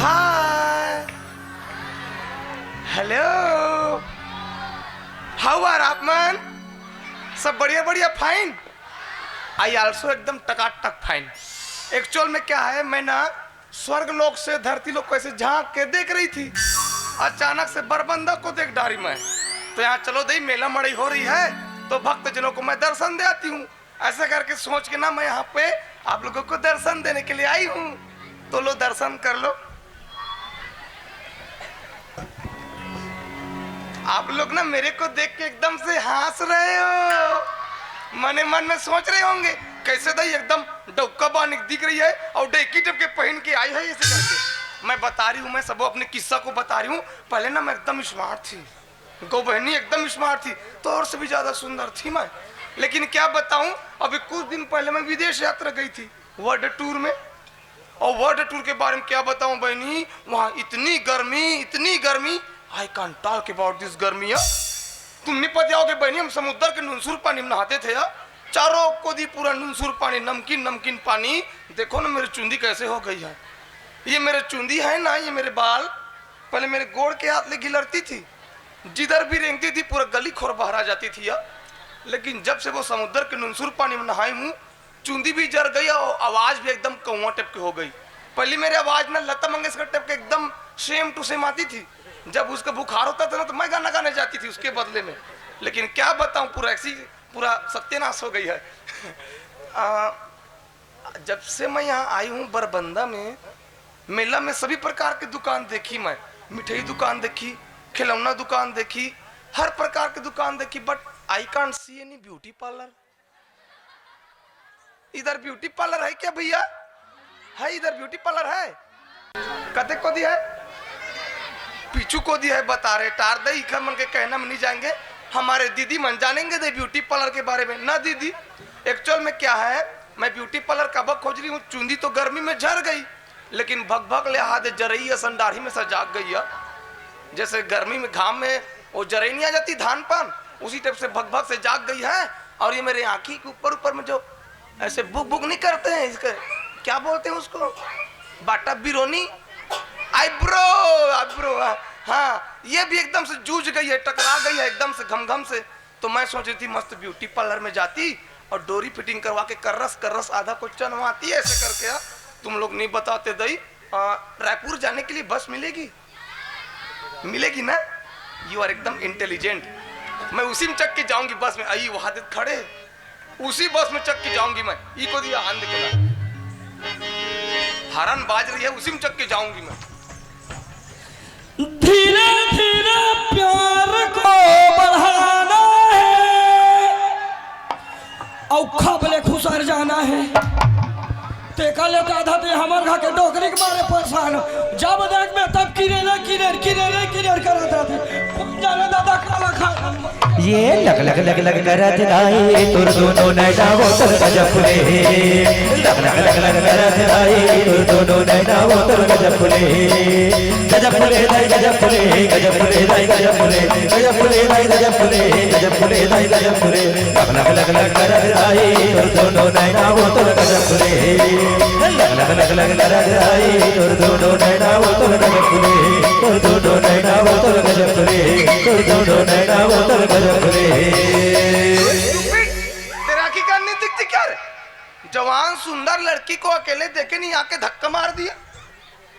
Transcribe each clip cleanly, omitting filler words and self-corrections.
Hi. Hello. How are आप man? सब बढ़िया बढ़िया फाइन. आई आल्सो एकदम टकाटक फाइन. एक्चुअल में क्या है, मैं ना स्वर्ग लोक से धरती लोक को ऐसे झांक के देख रही थी. अचानक से बरबंदा को देख डारी में. तो यहाँ चलो दही मेला मड़ई हो रही है तो भक्त जनों को मैं दर्शन दे आती हूँ. ऐसे करके सोच के ना मैं यहाँ पे आप लोगों को दर्शन देने के लिए आई हूँ. तो लो दर्शन कर लो. आप लोग ना मेरे को देख के एकदम से हंस रहे हो. मने मन में सोच रहे होंगे कैसे दही एकदम डौका बानिक दिख रही है और डेकी टप के पहन के आई है ऐसे करके. मैं बता रही हूँ, मैं सब अपने किस्सा को बता रही हूँ. पहले ना मैं एकदम स्मार्ट थी, गो बहनी एकदम स्मार्ट थी तो और से भी ज्यादा सुंदर थी मैं. लेकिन क्या बताऊं, अभी कुछ दिन पहले मैं विदेश यात्रा गई थी वर्ल्ड टूर में. और वर्ल्ड टूर के बारे में क्या बताऊं बहनी, वहां इतनी गर्मी. I can't talk about this गर्मी. तुम नहीं पता होगे बहनी, हम समुद्र के नुनसुर पानी में नहाते थे. चारों को दी पूरा नुनसुर पानी, नमकीन पानी. देखो ना मेरी चुंदी कैसे हो गई है. ये मेरे चुंदी है ना, ये मेरे बाल पहले मेरे गोड़ के हाथ लेके लड़ती थी, जिधर भी रेंगती थी पूरा गली खोर बाहर आ जाती थी. लेकिन जब से वो समुद्र के नुनसुर पानी में नहाई हूँ, चुंदी भी जर गई और आवाज भी एकदम कौवा टाइप की हो गई. पहले मेरी आवाज ना लता मंगेशकर टाइप के एकदम सेम टू सेम आती थी. जब उसका बुखार होता था ना तो मैं गाना गाने जाती थी उसके बदले में. लेकिन क्या बताऊं, पूरा सत्यानाश हो गई है. जब से मैं यहाँ आई हूँ बरबंदा में, मेला में सभी प्रकार की दुकान देखी. मैं मिठाई दुकान देखी, खिलौना दुकान देखी, हर प्रकार की दुकान देखी. But I can't see any beauty parlour. इधर ब्यूटी पार्लर है क्या भैया? है इधर ब्यूटी पार्लर है? कते को दी है, पीछू को दी है. बता रहे टार दे इखर मन के कहना में नहीं जाएंगे. हमारे दीदी मन जानेंगे दे ब्यूटी पार्लर के बारे में ना. दीदी एक्चुअल में क्या है, मैं ब्यूटी पार्लर कब खोज रही हूँ. चुंदी तो गर्मी में झड़ गई, लेकिन भग ले हाथ जरई संडाढ़ी में सजाग गई है. जैसे गर्मी में घाम में वो जरई नहीं आ जाती धान पान, उसी टाइप से भग से जाग गई है. और ये मेरे आंखी के ऊपर में जो ऐसे बुक नहीं करते हैं, इसके क्या बोलते हैं उसको, बाटा बिरोनी, आईब्रो. हाँ, ये भी एकदम से जूझ गई है, टकरा गई है एकदम से घम से. तो मैं सोच रही थी मस्त ब्यूटी पार्लर में जाती और डोरी फिटिंग करवा के कर्रस आधा को चनवाती है ऐसे करके. तुम लोग नहीं बताते दई. रायपुर जाने के लिए बस मिलेगी ना. यू आर एकदम इंटेलिजेंट. मैं उसी में चक के जाऊंगी बस में. आई वहां खड़े, उसी बस में चक के जाऊंगी मैं. ई को दिया आंध के हरन बाज रही है, उसी में चक के जाऊंगी मैं. धीरे धीरे प्यार को बढ़ाना है और खबले खुसर जाना है. टेका लेते आधा ते हमर घा के डोकरी के मारे परेशान. जब देख में तब किरेरे करत रहते. जाने दादा काला खा ये लग करत राई तुर दोनों नैना वो तर गजब फुले. लग करत राई तुर दोनों नैना वो तर गजब फुले. गजब फुले दाई गजब फुले, गजब फुले दाई गजब फुले, गजब फुले दाई गजब फुले, गजब फुले दाई गजब फुले. लग करत राई तुर दोनों नैना वो तर गजब फुले. लग करत राई तुर दोनों नैना वो तर गजब फुले. तुर दोनों नैना वो तर गजब फुले, तुर दोनों नैना वो तर गजब फुले. तेरा की करनी दिखती क्या रे? जवान सुंदर लड़की को अकेले देखे नहीं आके धक्का मार दिया.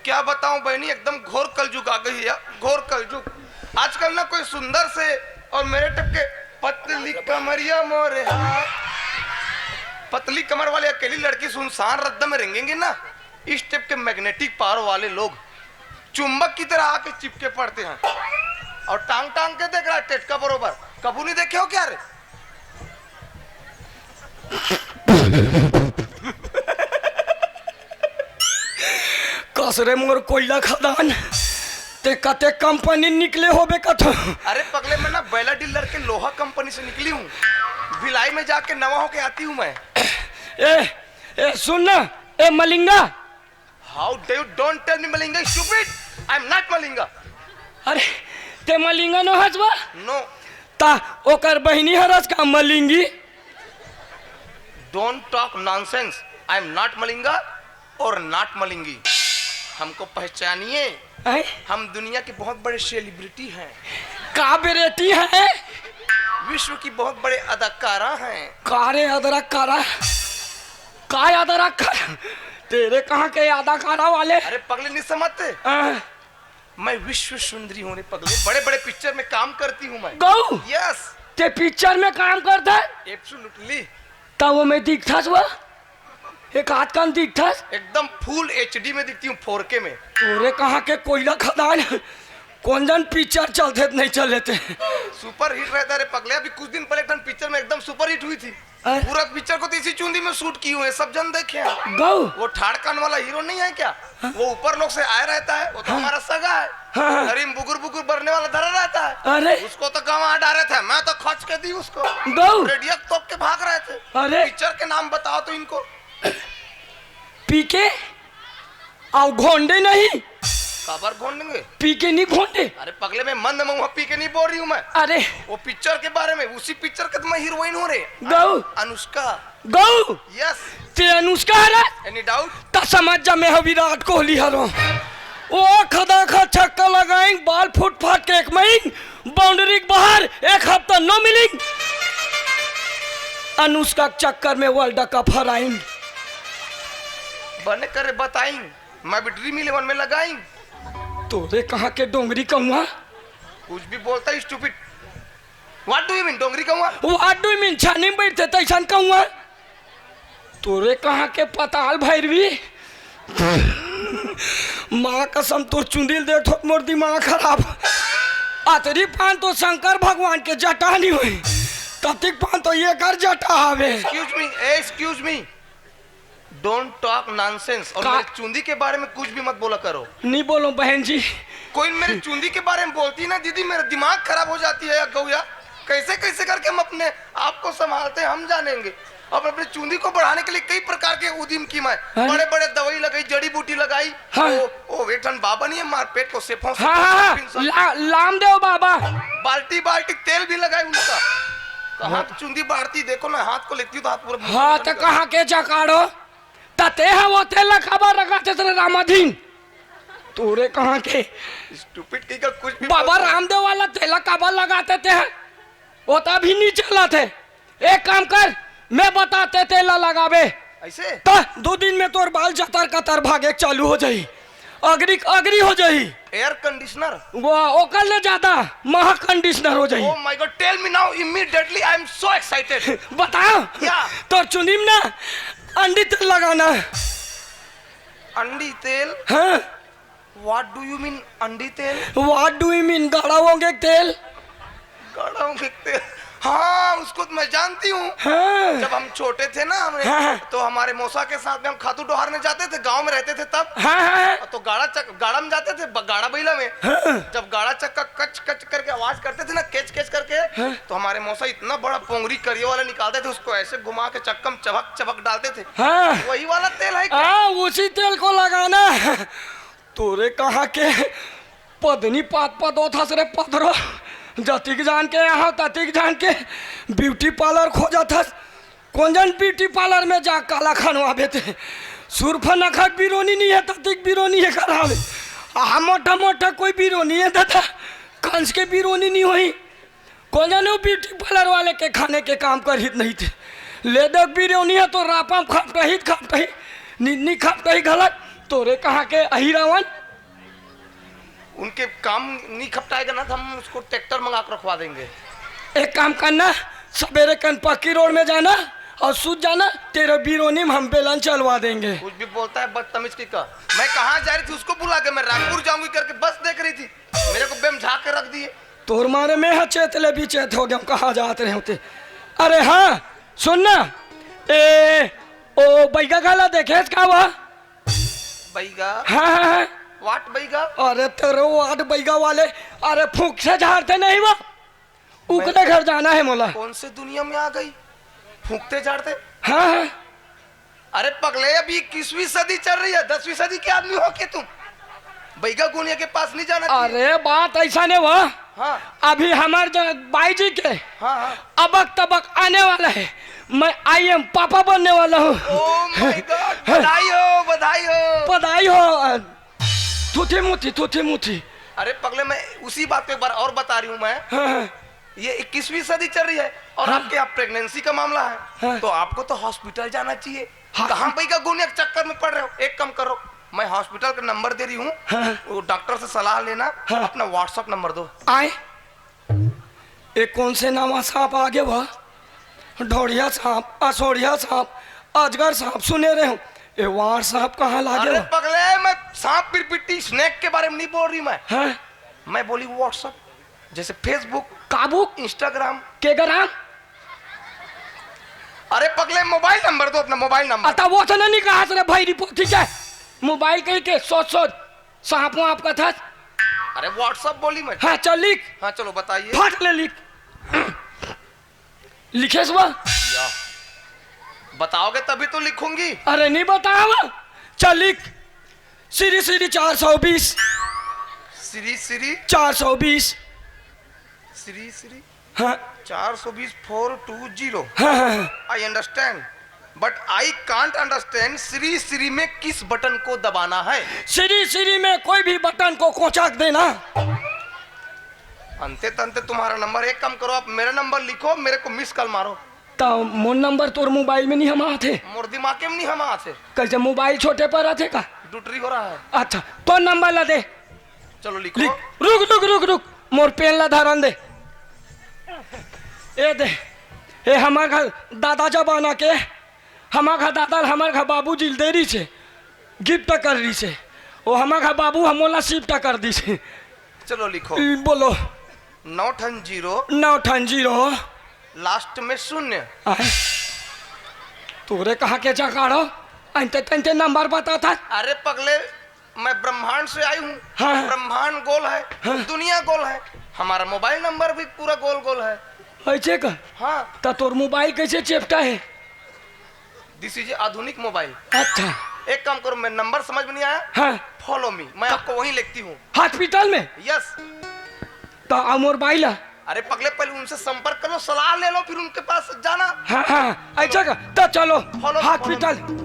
क्या बताऊं बहनी, एकदम घोर कलयुग आ गई है. घोर कलयुग. आजकल ना कोई सुंदर से और मेरे टपके पतली कमरिया मोरे हाथ, पतली कमर वाले अकेली लड़की सुनसान रद्दा में रेंगेंगे ना. इस टाइप के मैग्नेटिक पावर वाले लोग चुंबक की तरह आके चिपके पड़ते हैं. और टांग के देख रहा है टेटका बरोबर. कबू नहीं देखे हो क्या रे? कसरे मोर कोयला खदान ते कते कंपनी निकले होबे कथ. अरे पगले मैं ना बैला डीलर के लोहा कंपनी से निकली हूँ. भिलाई में जाके नवा होके आती हूँ मैं. ए सुन ना, ए Malinga. How do you don't tell me Malinga stupid. I am not Malinga. अरे ते मलिंगा न हजबा. नो. ता ओकर बहिनी हरस का Malingi. Don't talk nonsense. I am not Malinga और नॉट मलिंगी. हमको पहचानिए, हैं? हम दुनिया के बहुत बड़े सेलिब्रिटी हैं, का बेरेटी है? विश्व की बहुत बड़े अदाकारा हैं। कारे अदरक कारा, काय अदरक कारा? तेरे कहाँ के अदाकारा वाले? अरे पगले नहीं समझते, हैं? मैं विश्व सुंदरी होने पगले, बड़े बड़े पिक्चर में काम करती हूँ मैं। गौ यस, ते पिक्चर में काम करता है? एब्सोल्युटली। तब वो मैं दिखता हुआ एक हाथ कान दिखता। एकदम फुल एचडी में दिखती हूँ, 4K में। तोरे कहाँ के कोयला खदान कौन जन पिक्चर चलते नहीं चल थे? सुपर हिट रहता है पगले। अभी कुछ दिन पहले एक पिक्चर में एकदम सुपर हिट हुई थी। पूरा पिक्चर को तो इसी चूंदी में शूट की हुई है, सब जन देखे हैं। गौ वो ठाड़कान वाला हीरो नहीं है क्या, वो ऊपर लोग से आया रहता है, वो तो हमारा सगा है। हाँ। नरीम बुगुर बुगुर भरने वाला धरा रहता है, अरे उसको तो गंवा डाले थे, मैं तो खच के दी उसको। गौ रेडियो तोप के भाग रहे थे। अरे पिक्चर के नाम बताओ तो इनको। पीके और घोंडे नहीं, खबर घोंडेंगे? पीके नहीं घोंडे। अरे पगले में मंद महुआ पी के नहीं बोल रही हूँ मैं, अरे वो पिक्चर के बारे में। उसी पिक्चर के तो मैं हीरोइन हो रही, गौ अनुष्का। गौ यस, ते अनुष्का है? Any doubt? ता समझ जा मैं हूँ विराट कोहली हरो। वो खदा खा छक्का लगाएंगे, बाल फुट फाट के एक महीन, बाउंड्री के बाहर एक हफ्ता न मिलेंगे। अनुष्का के चक्कर में वर्ल्ड कप हराएंगे। बने करे बताई, मैं भी ड्रीम 11 में लगाई। तोरे कहाँ के डोंगरी कहूँ? कुछ भी बोलता है stupid. What do you mean Dongri कहूँ? व्हाट डू यू मीन छानी में बैठते तैसन कहूँ? तोरे कहाँ के पताल भैरवी? माँ कसम तोर चुंदिल देख तो मोर दिमाग खराब। अतरी पान तो शंकर भगवान के जटा नहीं हुई, ततिक पान तो ये कर जटा हवे। Excuse me, don't talk nonsense. और मेरी चुंदी के बारे में कुछ भी मत बोला करो। नहीं बोलो बहन जी। कोई मेरी चुंदी के बारे में बोलती ना दीदी, मेरा दिमाग खराब हो जाती है। गौया कैसे कैसे करके हम अपने आप को संभालते हैं हम जानेंगे। और अपनी चुंदी को बढ़ाने के लिए कई प्रकार के उद्यम की मैं, बड़े बड़े दवाई लगाई, जड़ी बूटी लगाई। हाँ। ओ वेटन बाबा नहीं है, मार पेट को सेफों से। हाँ, लामदेव बाबा। बाल्टी बाल्टी तेल भी लगाई उनका। कहाँ चुंदी बढ़ती देखो ना, हाथ को लेती हूँ तो हाथ पूरा। हाँ तो कहाँ के जकाड़ो तते है वो तेल खबर लगाते थे रामाधीन। तोरे कहाँ के स्टूपिड की का कुछ भी बाबा रामदेव वाला तेल खबर लगाते थे, वो तो अभी नहीं चला थे। एक काम कर, मैं बताते तेल लगावे ऐसे तो 2 दिन में तोर बाल जतर कतर भागे चालू हो जाई, अगरी अगरी हो जाई। एयर कंडीशनर वो ओकर ले ज्यादा महा कंडीशनर हो जाई। Oh my God, tell me now immediately, I am so excited. बताओ क्या? तो चुनी में ना अंडी तेल लगाना। अंडी तेल? हाँ What do you mean अंडी तेल? व्हाट डू यू मीन गाड़ा होंगे तेल? गाढ़ा तेल, हाँ उसको तो मैं जानती हूँ। हाँ जब हम छोटे थे ना हमने, हाँ। तो हमारे मौसा के साथ में हम खातू डोहारने जाते थे, गांव में रहते थे तब। हाँ हाँ तो गाड़ा में जाते थे, गाड़ा बैला में। हाँ। जब गाड़ा चक्का कच कच करके आवाज करते थे ना, केच केच करके, हाँ। तो हमारे मौसा इतना बड़ा पोंगरी करिए वाला निकालते थे, उसको ऐसे घुमा के चक्का में चबक चबक डालते थे। हाँ वही वाला तेल है क्या? हाँ उसी तेल को लगाना। तोरे कहाँ के पदनी पात पदो था रे पदरो, जतिक जान के यहाँ ततिक जान के ब्यूटी पार्लर खोजा था। कौन जन ब्यूटी पार्लर में जा काला खनवाबे थे। सुरफ नखक बिरोनी नहीं है, ततिक बिरोनी है करावे। मोटा मोटा कोई बिरोनी है दादा, कंस के बिरोनी नहीं हुई। कौन जन वो ब्यूटी पार्लर वाले के खाने के काम कर ही नहीं थे। ले दो बिरोनी है तो रापा खापटा ही निन्नी खापटा ही गलत। तोरे कहाँ के अहिरावन? उनके काम नहीं खपटाएगा ना तो हम उसको ट्रैक्टर मंगा कर रखवा देंगे। एक काम करना, सवेरे कनपक्की रोड में जाना और सूझ जाना, तेरे बिरोनी में हम बेलन चलवा देंगे। कुछ भी बोलता है बदतमीज की का। मैं कहाँ जा रही थी उसको बुला के, मैं रामपुर जाऊंगी करके बस देख रही थी, मेरे को बेम झाक के रख दिए। तोर मारे में है चेतले भी चेत हो गए, कहाँ जाते रहे होते। अरे हाँ सुनना, ओ बैगा गाला देखे का हुआ? बैगा? हाँ वाट बैगा? अरे तेरे वाट बैगा वाले, अरे फूक से झाड़ते नहीं वो, उकले घर जाना है मोला। कौन से दुनिया में आ गई, फूकते झाड़ते? हाँ अरे पगले अभी 21वीं सदी चल रही है, 10वीं सदी के आदमी हो के तुम? बैगा गुनिया के पास नहीं जाना चाहिए। अरे बात ऐसा नहीं हुआ। हाँ अभी हमारे बाई जी के हाँ अबक तबक आने वाला है, मैं IM पापा बनने वाला हूँ। ओह माय गॉड, बधाई हो बधाई हो। बधाई हो। थूथी मूथी। अरे पगले, मैं उसी बात पे एक बार और बता रही हूँ मैं। हाँ, ये 21वीं सदी चल रही है और आपके यहाँ प्रेगनेंसी का मामला है, हाँ। तो आपको तो हॉस्पिटल जाना चाहिए। हाँ। कहाँ पे का गोनिया के चक्कर में पड़ रहे हो? एक काम करो, मैं हॉस्पिटल का नंबर दे रही हूँ, हाँ। वो डॉक्टर से सलाह लेना, हाँ। अपना व्हाट्सएप नंबर दो। आए एक कौन से नामा सांप आगे वह ढोड़िया सांप, असोड़िया सांप, अजगर सांप सुने रहे हो। ये वार सांप कहाँ लागे अरे वह? पगले, मैं सांप पिरपिट्टी स्नेक के बारे में नहीं बोल रही हाँ? मैं बोली व्हाट्सएप, जैसे फेसबुक, काबू इंस्टाग्राम के गराम। अरे पगले, मोबाइल नंबर दो, अपना मोबाइल नंबर। अतः वो तो नहीं कहा रे भाई रिपोर्ट, ठीक है? मोबाइल कह के सोच सांप आपका था। अरे व्हाट्सएप बोली मैं। हाँ चल लिख। हाँ चलो बताइए। फट ले लिख। लिखे सुबह। या, बताओगे तभी तो लिखूंगी। अरे नहीं बताओ, चल लिख। सीरी 420 श्री 420। श्री हाँ 420 420। हाँ। I understand, but I can't understand Shri में किस बटन को दबाना है। सीरी में कोई भी बटन को कोचाक देना। अंते तंते तुम्हारा नंबर। एक काम करो, आप मेरा नंबर लिखो, मेरे को मिस कॉल मारो। तो मोन नंबर तोर मोबाइल में नहीं हम आते। मोर दिमाग में नहीं हम आते। कैसे मोबाइल छोटे पर आते का? डूटरी हो रहा है। अच्छा तो नंबर ला दे। चलो लिखो। लिख। रुक मोर पेन ला धारन दे। ए दे, ए हमार घर दादा जमाना के, हमार घर दादा हमार घर बाबू जी देरी से गिफ्ट कर रही से, वो हमार घर बाबू हमोला शिफ्ट कर दी से। चलो लिखो। बोलो। 980 लास्ट में 0। तोरे कहा के जगाड़ो अंते तंते नंबर बता था। अरे पगले, मैं ब्रह्मांड से आई हूँ। हाँ। ब्रह्मांड गोल है। हाँ। दुनिया गोल है, हमारा मोबाइल नंबर भी पूरा गोल गोल है। ऐसे का? हाँ, तो तोर मोबाइल कैसे चेपटा है? दिस इज आधुनिक मोबाइल। अच्छा एक काम करो, मैं नंबर समझ में नहीं आया, हाँ। फॉलो मी, मैं आपको वहीं लिखती हूँ। हॉस्पिटल में? यस। तो अमोर बाइला। अरे पगले, पहले उनसे संपर्क करो, सलाह ले लो, फिर उनके पास जाना। हाँ ऐसा का? तो चलो Follow- हॉस्पिटल।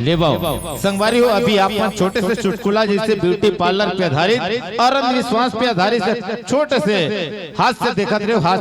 ले बाओ संगवारी हो, अभी आप छोटे से चुटकुला जैसे ब्यूटी पार्लर पे आधारित और अंधविश्वास पे आधारित छोटे से हाथ से देखते रहो। हाथ